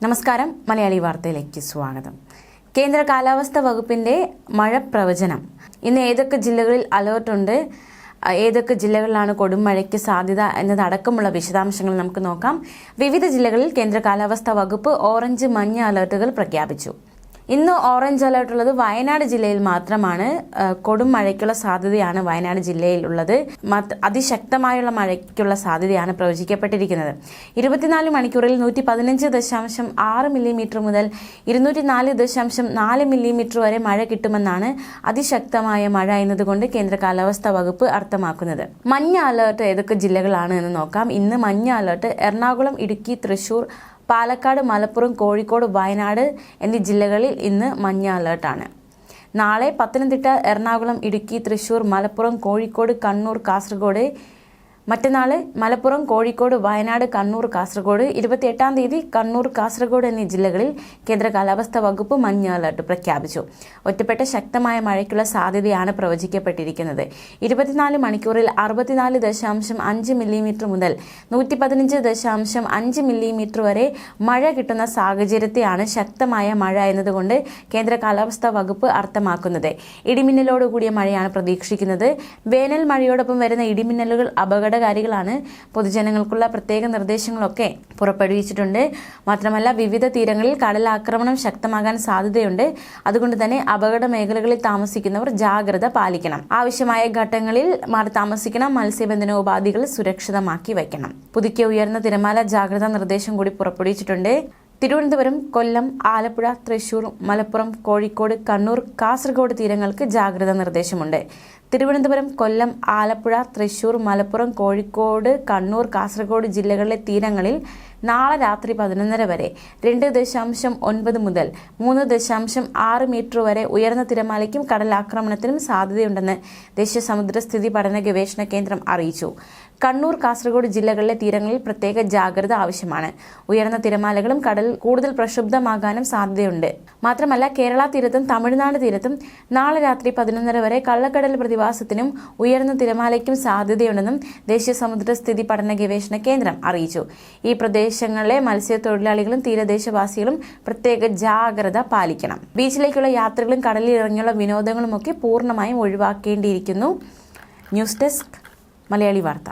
നമസ്കാരം, മലയാളി വാർത്തയിലേക്ക് സ്വാഗതം. കേന്ദ്ര കാലാവസ്ഥാ വകുപ്പിന്റെ മഴ പ്രവചനം. ഇന്ന് ഏതൊക്കെ ജില്ലകളിൽ അലേർട്ടുണ്ട്, ഏതൊക്കെ ജില്ലകളിലാണ് കൊടുംമഴയ്ക്ക് സാധ്യത എന്നതടക്കമുള്ള വിശദാംശങ്ങൾ നമുക്ക് നോക്കാം. വിവിധ ജില്ലകളിൽ കേന്ദ്ര കാലാവസ്ഥാ വകുപ്പ് ഓറഞ്ച്, മഞ്ഞ അലേർട്ടുകൾ പ്രഖ്യാപിച്ചു. ഇന്ന് ഓറഞ്ച് അലേർട്ട് ഉള്ളത് വയനാട് ജില്ലയിൽ മാത്രമാണ്. കൊടും മഴയ്ക്കുള്ള സാധ്യതയാണ് വയനാട് ജില്ലയിൽ ഉള്ളത്. അതിശക്തമായുള്ള മഴയ്ക്കുള്ള സാധ്യതയാണ് പ്രവചിക്കപ്പെട്ടിരിക്കുന്നത്. 24 മണിക്കൂറിൽ 115.6 മില്ലിമീറ്റർ മുതൽ 204.4 മില്ലിമീറ്റർ വരെ മഴ കിട്ടുമെന്നാണ് അതിശക്തമായ മഴ എന്നതുകൊണ്ട് കേന്ദ്ര കാലാവസ്ഥാ വകുപ്പ് അർത്ഥമാക്കുന്നത്. മഞ്ഞ അലേർട്ട് ഏതൊക്കെ ജില്ലകളാണ് എന്ന് നോക്കാം. ഇന്ന് മഞ്ഞ അലേർട്ട് എറണാകുളം, ഇടുക്കി, തൃശൂർ, പാലക്കാട്, മലപ്പുറം, കോഴിക്കോട്, വയനാട് എന്നീ ജില്ലകളിൽ ഇന്ന് മഞ്ഞ അലേർട്ടാണ്. നാളെ പത്തനംതിട്ട, എറണാകുളം, ഇടുക്കി, തൃശൂർ, മലപ്പുറം, കോഴിക്കോട്, കണ്ണൂർ, കാസർഗോഡ്. മറ്റന്നാൾ മലപ്പുറം, കോഴിക്കോട്, വയനാട്, കണ്ണൂർ, കാസർഗോഡ്. 28-ാം തീയതി കണ്ണൂർ, കാസർഗോഡ് എന്നീ ജില്ലകളിൽ കേന്ദ്ര കാലാവസ്ഥാ വകുപ്പ് മഞ്ഞ അലർട്ട് പ്രഖ്യാപിച്ചു. ഒറ്റപ്പെട്ട ശക്തമായ മഴയ്ക്കുള്ള സാധ്യതയാണ് പ്രവചിക്കപ്പെട്ടിരിക്കുന്നത്. 24 മണിക്കൂറിൽ 64.5 മില്ലിമീറ്റർ മുതൽ 115.5 മില്ലിമീറ്റർ വരെ മഴ കിട്ടുന്ന സാഹചര്യത്തെയാണ് ശക്തമായ മഴ എന്നതുകൊണ്ട് കേന്ദ്ര കാലാവസ്ഥാ വകുപ്പ് അർത്ഥമാക്കുന്നത്. ഇടിമിന്നലോടുകൂടിയ മഴയാണ് പ്രതീക്ഷിക്കുന്നത്. വേനൽ മഴയോടൊപ്പം വരുന്ന ഇടിമിന്നലുകൾ അപകടകാരികളാണ്. പൊതുജനങ്ങൾക്കുള്ള പ്രത്യേക നിർദ്ദേശങ്ങളൊക്കെ പുറപ്പെടുവിച്ചിട്ടുണ്ട്. മാത്രമല്ല, വിവിധ തീരങ്ങളിൽ കടലാക്രമണം ശക്തമാകാൻ സാധ്യതയുണ്ട്. അതുകൊണ്ട് തന്നെ അപകട മേഖലകളിൽ താമസിക്കുന്നവർ ജാഗ്രത പാലിക്കണം. ആവശ്യമായ ഘട്ടങ്ങളിൽ മാറി താമസിക്കണം. മത്സ്യബന്ധനോപാധികൾ സുരക്ഷിതമാക്കി വയ്ക്കണം. പുതുക്കിയ ഉയർന്ന തിരമാല ജാഗ്രതാ നിർദ്ദേശം കൂടി പുറപ്പെടുവിച്ചിട്ടുണ്ട്. തിരുവനന്തപുരം, കൊല്ലം, ആലപ്പുഴ, തൃശൂർ, മലപ്പുറം, കോഴിക്കോട്, കണ്ണൂർ, കാസർഗോഡ് തീരങ്ങൾക്ക് ജാഗ്രതാ നിർദ്ദേശമുണ്ട്. തിരുവനന്തപുരം, കൊല്ലം, ആലപ്പുഴ, തൃശൂർ, മലപ്പുറം, കോഴിക്കോട്, കണ്ണൂർ, കാസർഗോഡ് ജില്ലകളിലെ തീരങ്ങളിൽ നാളെ രാത്രി 11:30 വരെ 2.9 മുതൽ 3.6 മീറ്റർ വരെ ഉയർന്ന തിരമാലയ്ക്കും കടലാക്രമണത്തിനും സാധ്യതയുണ്ടെന്ന് ദേശീയ സമുദ്രസ്ഥിതി പഠന ഗവേഷണ കേന്ദ്രം അറിയിച്ചു. കണ്ണൂർ, കാസർഗോഡ് ജില്ലകളിലെ തീരങ്ങളിൽ പ്രത്യേക ജാഗ്രത ആവശ്യമാണ്. ഉയർന്ന തിരമാലകളും കടൽ കൂടുതൽ പ്രക്ഷുബ്ധമാകാനും സാധ്യതയുണ്ട്. മാത്രമല്ല, കേരള തീരത്തും തമിഴ്നാട് തീരത്തും നാളെ രാത്രി 11:30 വരെ കള്ളക്കടൽ പ്രതിഭാസത്തിനും ഉയർന്ന തിരമാലയ്ക്കും സാധ്യതയുണ്ടെന്നും ദേശീയ സമുദ്രസ്ഥിതി പഠന ഗവേഷണ കേന്ദ്രം അറിയിച്ചു. ഈ പ്രദേശങ്ങളിലെ മത്സ്യത്തൊഴിലാളികളും തീരദേശവാസികളും പ്രത്യേക ജാഗ്രത പാലിക്കണം. ബീച്ചിലേക്കുള്ള യാത്രകളും കടലിൽ ഇറങ്ങിയുള്ള വിനോദങ്ങളുമൊക്കെ പൂർണ്ണമായും ഒഴിവാക്കേണ്ടിയിരിക്കുന്നു. ന്യൂസ് ഡെസ്ക്, മലയാളി വാർത്ത.